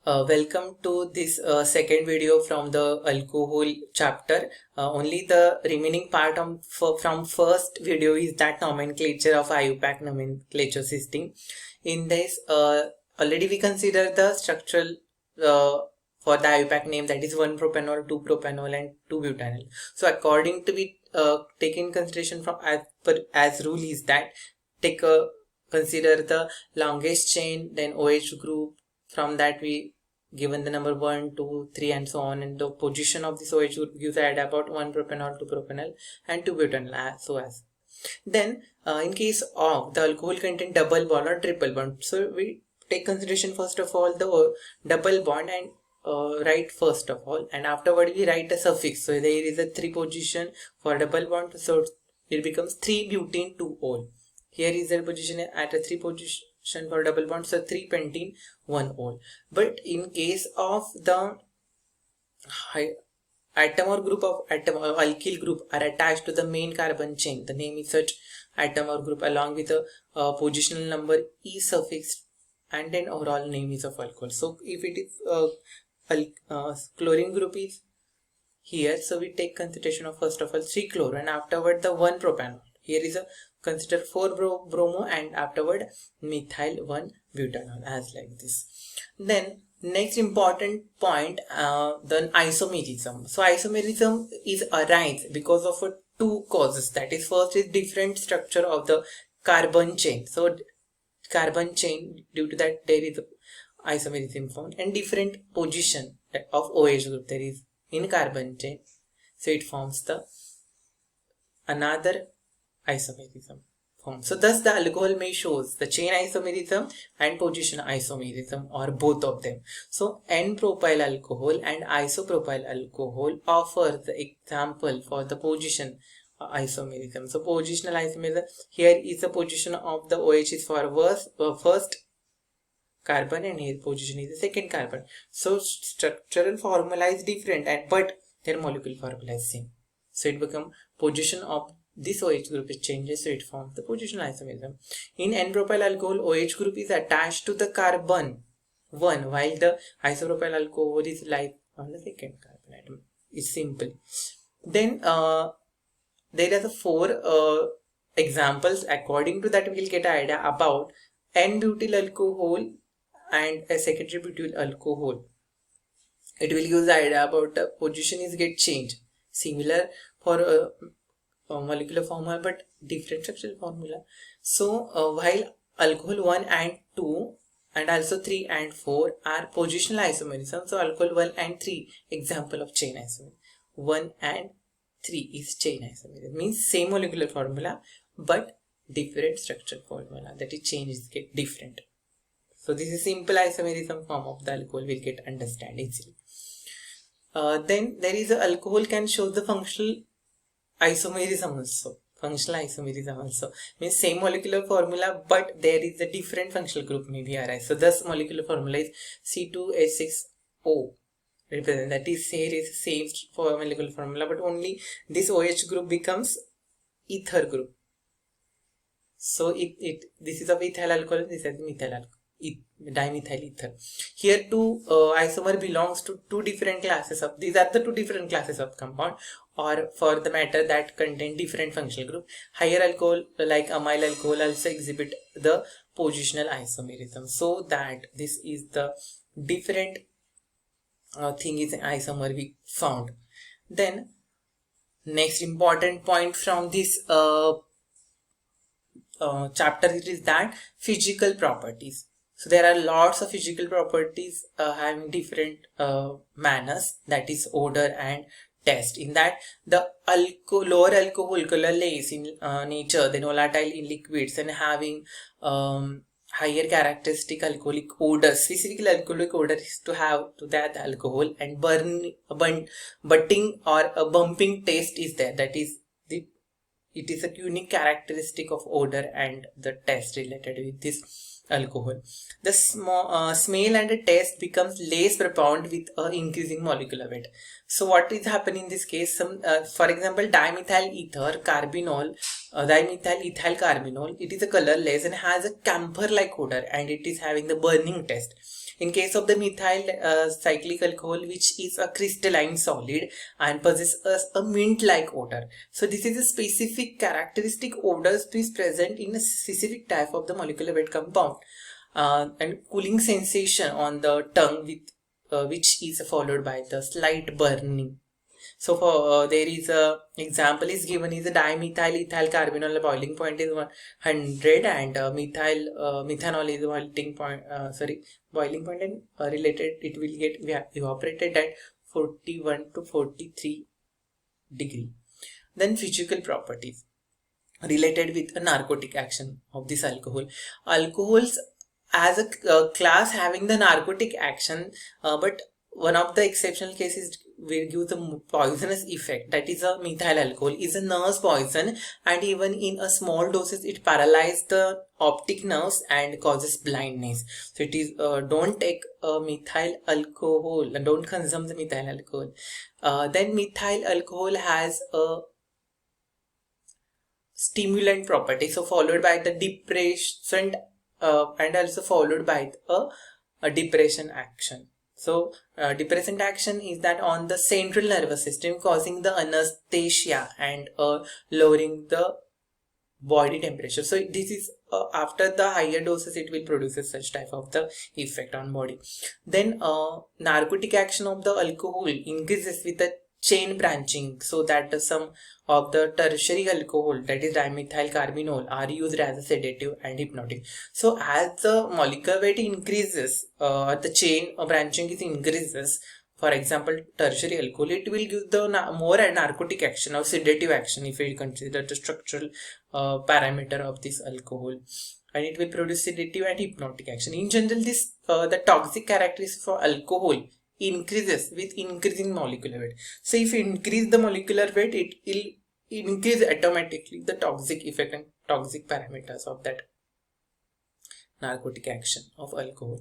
Welcome to this second video from the alcohol chapter. Only the remaining part from first video is that nomenclature of IUPAC nomenclature system. In this, already we consider the structural uh, for the IUPAC name, that is 1-propanol, 2-propanol and 2-butanol. So according to we take in consideration from as rule is that consider the longest chain, then OH group. From that we given the number 1, 2, 3 and so on, and the position of this OH group gives add about 1-propanol, 2-propanol and 2-butanol as. Then in case of the alcohol contain double bond or triple bond, so we take consideration first of all the double bond and write first of all, and afterward we write a suffix. So there is a 3 position for double bond, so it becomes 3-butene 2-ol. Here is the position at a 3 position for double bond, so 3-pentene 1-ol. But in case of the atom or group of atom or alkyl group are attached to the main carbon chain, the name is such atom or group along with a positional number E suffix and then overall name is of alcohol. So if it is chlorine group is here, so we take consideration of first of all 3-chloro and afterward the 1-propanol. Here is a consider 4-bromo and afterward methyl 1-butanol as like this. Then next important point, the isomerism. So isomerism is arise because of two causes. That is, first is different structure of the carbon chain. So carbon chain, due to that there is isomerism found, and different position of OH group there is in carbon chain. So it forms the another isomerism form. So thus the alcohol may shows the chain isomerism and position isomerism or both of them. So N-propyl alcohol and isopropyl alcohol offer the example for the position isomerism. So positional isomerism, here is the position of the OH is for first carbon and here position is the second carbon. So structural formula is different but their molecular formula is same. So it becomes position of this OH group is changes, so it forms the positional isomerism. In N-propyl alcohol, OH group is attached to the carbon 1 while the isopropyl alcohol is like on the second carbon atom. It's simple. Then there are the 4 examples. According to that we will get an idea about N-butyl alcohol and a secondary butyl alcohol. It will use the idea about the position is get changed. Similar for molecular formula but different structural formula. So while alcohol 1 and 2 and also 3 and 4 are positional isomerism, so alcohol 1 and 3 example of chain isomerism. 1 and 3 is chain isomerism, means same molecular formula but different structural formula, that is changes get different. So this is simple isomerism form of the alcohol, will get understand easily. Then there is a alcohol can show the functional isomerism also. Functional isomerism also means same molecular formula but there is a different functional group may be arise. So thus molecular formula is C2H6O represent, that is here is same for molecular formula but only this OH group becomes ether group. So this is of ethyl alcohol, this is methyl alcohol, dimethyl ether. Here two isomer belongs to two different classes of, these are the two different classes of compound or for the matter that contain different functional group. Higher alcohol like amyl alcohol also exhibit the positional isomerism, so that this is the different thing is isomer we found. Then next important point from this chapter is that physical properties. So there are lots of physical properties having different manners, that is odor and taste. In that the lower alcohol colorless in nature, then volatile in liquids and having higher characteristic alcoholic odor, specific alcoholic odor is to have to that alcohol, and butting or a bumping taste is there, that is it is a unique characteristic of odor and the taste related with this alcohol. The smell and the taste becomes less profound with increasing molecular weight. So what is happening in this case? For example, dimethyl ethyl carbinol, dimethyl ethyl carbinol, it is a colorless and has a camphor like odor and it is having the burning taste. In case of the methyl cyclic alcohol, which is a crystalline solid and possesses a mint-like odor. So this is a specific characteristic odor which is present in a specific type of the molecular weight compound, and cooling sensation on the tongue with which is followed by the slight burning. So for there is a example is given is a dimethyl ethyl carbinol. The boiling point is 100 and methanol is boiling point, and related it will get evaporated at 41 to 43 degree. Then physical properties related with a narcotic action of this alcohol. Alcohols as a class having the narcotic action, but one of the exceptional cases will give the poisonous effect, that is a methyl alcohol is a nerve poison, and even in a small doses it paralyzes the optic nerves and causes blindness. So it is don't take methyl alcohol and don't consume the methyl alcohol. Then methyl alcohol has a stimulant property, so followed by the depressant and also followed by a depression action. So depressant action is that on the central nervous system, causing the anesthesia and lowering the body temperature. So this is after the higher doses it will produce such type of the effect on body. Then narcotic action of the alcohol increases with the chain branching, so that some of the tertiary alcohol, that is dimethyl carbinol, are used as a sedative and hypnotic. So as the molecular weight increases, the chain branching is increases, for example tertiary alcohol, it will give the more narcotic action or sedative action if we consider the structural parameter of this alcohol, and it will produce sedative and hypnotic action. In general, this the toxic characteristics for alcohol increases with increasing molecular weight. So if you increase the molecular weight, it will increase automatically the toxic effect and toxic parameters of that narcotic action of alcohol.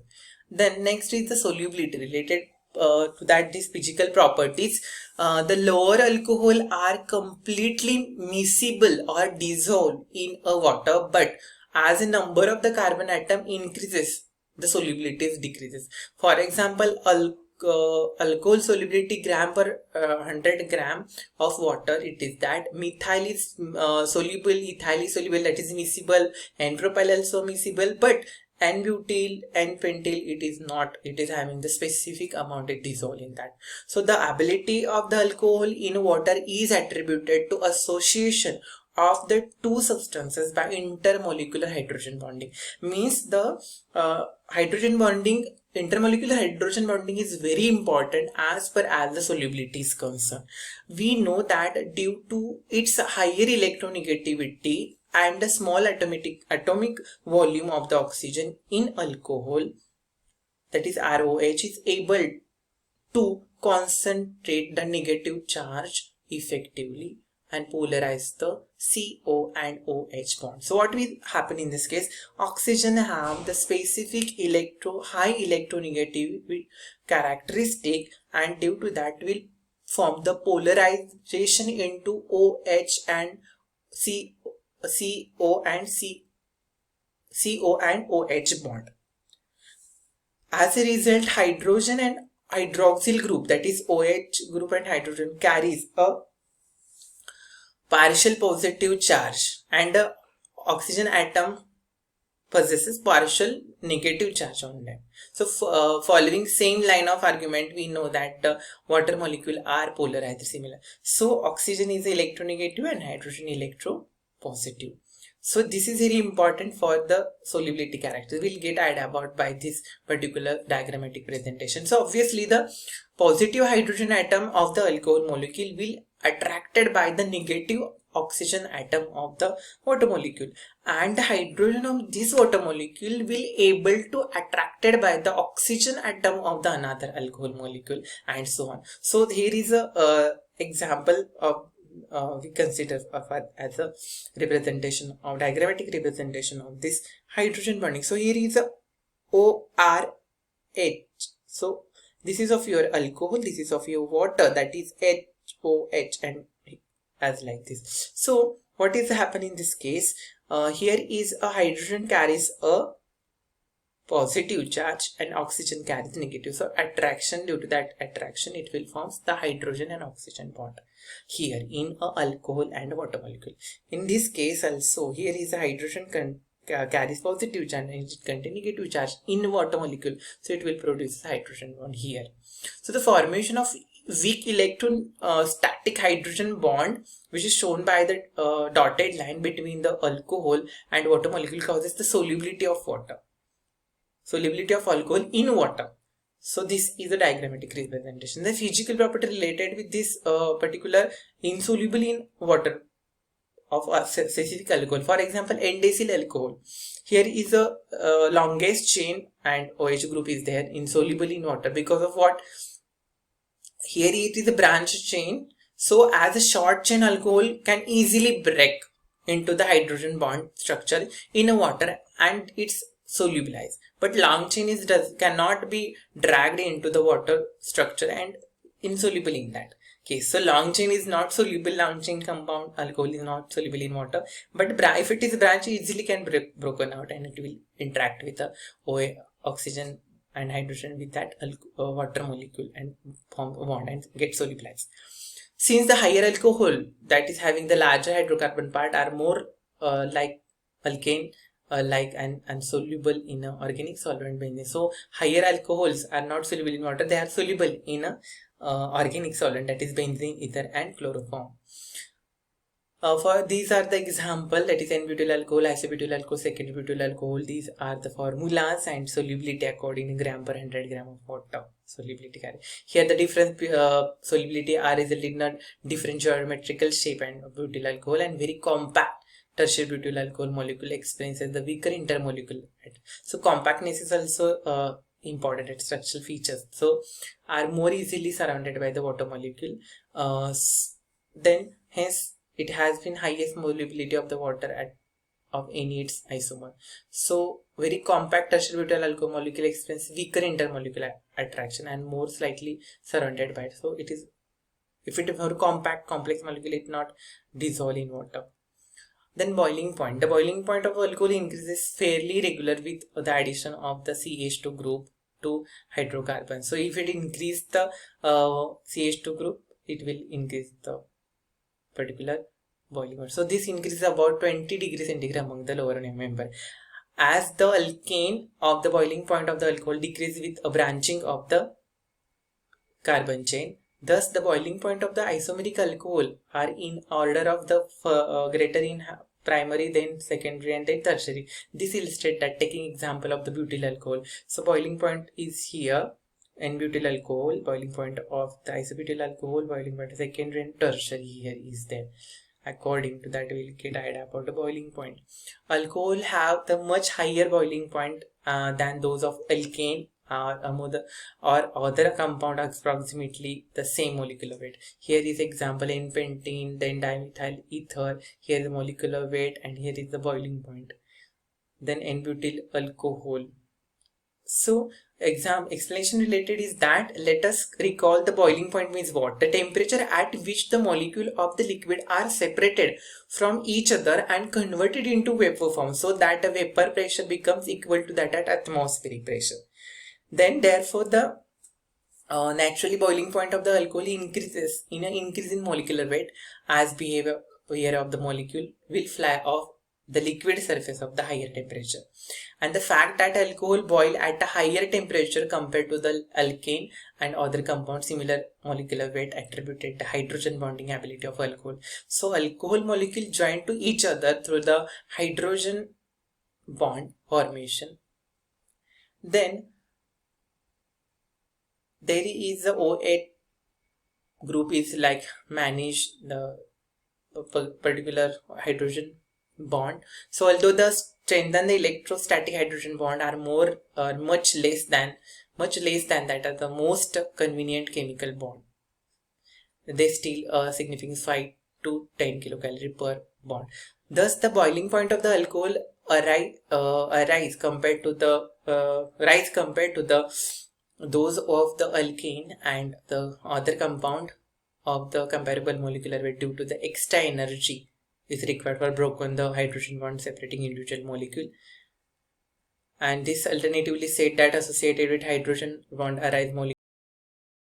Then next is the solubility related to that these physical properties. The lower alcohol are completely miscible or dissolved in a water, but as the number of the carbon atom increases, the solubility decreases. For example, alcohol solubility gram per 100 gram of water, it is that methyl is soluble, ethyl is soluble, that is miscible, and propyl also miscible, but N-butyl and pentyl it is not, it is having the specific amount it dissolve in that. So the ability of the alcohol in water is attributed to association of the two substances by intermolecular hydrogen bonding. Means the intermolecular hydrogen bonding is very important as per as the solubility is concerned. We know that due to its higher electronegativity and the small atomic volume of the oxygen in alcohol, that is ROH, is able to concentrate the negative charge effectively and polarize the CO and OH bond. So what will happen in this case? Oxygen have the specific high electronegativity characteristic, and due to that will form the polarization into OH and CO and OH bond. As a result, hydrogen and hydroxyl group, that is OH group and hydrogen, carries a partial positive charge, and the oxygen atom possesses partial negative charge on them. So following same line of argument, we know that the water molecule are polarized similar. So oxygen is electronegative and hydrogen electropositive. So this is very important for the solubility character. We'll get idea about by this particular diagrammatic presentation. So obviously the positive hydrogen atom of the alcohol molecule will attracted by the negative oxygen atom of the water molecule, and the hydrogen of this water molecule will able to attracted by the oxygen atom of the another alcohol molecule, and so on. So here is a example of we consider as a representation of diagrammatic representation of this hydrogen bonding. So here is a ORH. So this is of your alcohol, this is of your water, that is HOH, and as like this. So what is happening in this case? Here is a hydrogen carries a positive charge and oxygen carries negative. So attraction, due to that attraction, it will form the hydrogen and oxygen bond here in a alcohol and water molecule. In this case also, here is a hydrogen carries positive charge and it contains negative charge in water molecule, so it will produce hydrogen bond here. So the formation of weak electron static hydrogen bond, which is shown by the dotted line between the alcohol and water molecule, causes the solubility of alcohol in water. So this is a diagrammatic representation. The physical property related with this particular insoluble in water of a specific alcohol. For example, N-decyl alcohol. Here is a longest chain and OH group is there, insoluble in water. Because of what? Here it is a branch chain. So as a short chain alcohol can easily break into the hydrogen bond structure in a water and it's solubilized. But long chain cannot be dragged into the water structure and insoluble in that case. So long chain is not soluble, long chain compound alcohol is not soluble in water, but if it is branch, easily can break broken out and it will interact with the OA, oxygen and hydrogen with that water molecule and form a bond and get solubilized. Since the higher alcohol that is having the larger hydrocarbon part are more like alkane, like and soluble in a organic solvent benzene. So higher alcohols are not soluble in water, they are soluble in a organic solvent, that is benzene, ether and chloroform. For these are the example, that is N-butyl alcohol, isobutyl alcohol, secondary butyl alcohol. These are the formulas and solubility according to gram per 100 gram of water. Solubility carry. Here the different solubility are resulting in a different geometrical shape and butyl alcohol, and very compact tertiary butyl alcohol molecule experiences the weaker intermolecular. So compactness is also important at structural features. So are more easily surrounded by the water molecule. Then hence it has been highest solubility of the water of any its isomer. So very compact tertiary butyl alcohol molecule experiences weaker intermolecular attraction and more slightly surrounded by it. So it is, if it is more compact complex molecule, it not dissolve in water. Then boiling point. The boiling point of alcohol increases fairly regular with the addition of the CH2 group to hydrocarbon. So if it increase the CH2 group, it will increase the particular boiling point. So this increases about 20 degrees centigrade among the lower member. As the alkane of the boiling point of the alcohol decreases with a branching of the carbon chain, thus the boiling point of the isomeric alcohol are in order of the greater in primary, then secondary and then tertiary. This illustrates that, taking example of the butyl alcohol. So boiling point is here, N-butyl alcohol, boiling point of the isobutyl alcohol, boiling point of secondary and tertiary here is there. According to that, we will get idea about the boiling point. Alcohol have the much higher boiling point than those of alkane or other compound approximately the same molecular weight. Here is example in pentene, then dimethyl ether. Here is the molecular weight and here is the boiling point. Then N-butyl alcohol. So explanation related is that, let us recall the boiling point means what? The temperature at which the molecule of the liquid are separated from each other and converted into vapor form, so that the vapor pressure becomes equal to that at atmospheric pressure. Then therefore the naturally boiling point of the alcohol increases in an increase in molecular weight as behavior of the molecule will fly off the liquid surface of the higher temperature. And the fact that alcohol boil at a higher temperature compared to the alkane and other compounds similar molecular weight attributed the hydrogen bonding ability of alcohol. So alcohol molecule join to each other through the hydrogen bond formation. Then there is the OH group is like manage the particular hydrogen bond. So although the strength and the electrostatic hydrogen bond are much less than that of the most convenient chemical bond, they still significant 5 to 10 kilocalorie per bond. Thus the boiling point of the alcohol rise compared to the those of the alkane and the other compound of the comparable molecular weight due to the extra energy is required for broken the hydrogen bond separating individual molecule. And this alternatively said that associated with hydrogen bond arise molecules